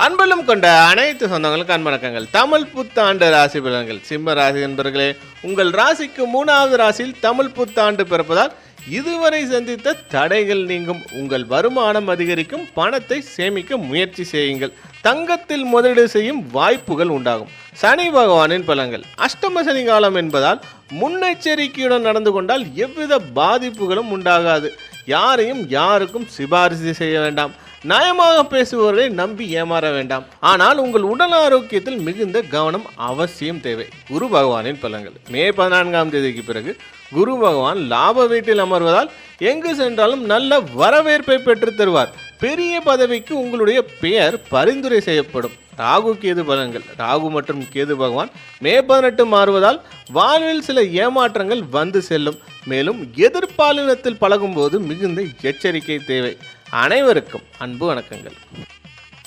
அன்பலும் கொண்ட அனைத்து சொந்தங்களுக்கு அன்பணக்கங்கள். தமிழ் புத்தாண்டு ராசி பலன்கள். சிம்ம ராசி என்பர்களே, உங்கள் ராசிக்கு 3வது ராசியில் தமிழ் புத்தாண்டு பிறப்பதால் இதுவரை சந்தித்த தடைகள் நீங்கும். உங்கள் வருமானம் அதிகரிக்கும். பணத்தை சேமிக்க முயற்சி செய்யுங்கள். தங்கத்தில் முதலீடு செய்யும் வாய்ப்புகள் உண்டாகும். சனி பகவானின் பலன்கள். அஷ்டம சனி காலம் என்பதால் முன்னெச்சரிக்கையுடன் நடந்து கொண்டால் எவ்வித பாதிப்புகளும் உண்டாகாது. யாருக்கும் சிபாரிசு செய்ய வேண்டாம். நயமாக பேசுபவர்களை நம்பி ஏமாற வேண்டாம். ஆனால் உங்கள் உடல் ஆரோக்கியத்தில் மிகுந்த கவனம் அவசியம் தேவை. குரு பகவானின் பலன்கள். மே 14ஆம் தேதிக்கு பிறகு குரு பகவான் லாப வீட்டில் அமர்வதால் எங்கு சென்றாலும் நல்ல வரவேற்பை பெற்று தருவார். பெரிய பதவிக்கு உங்களுடைய பெயர் பரிந்துரை செய்யப்படும். ராகு கேது பலன்கள். ராகு மற்றும் கேது பகவான் மே 18 மாறுவதால் வாழ்வில் சில ஏமாற்றங்கள் வந்து செல்லும். மேலும் எதிர்பாலினத்தில் பழகும்போது மிகுந்த எச்சரிக்கை தேவை. அனைவருக்கும் அன்பு வணக்கங்கள்.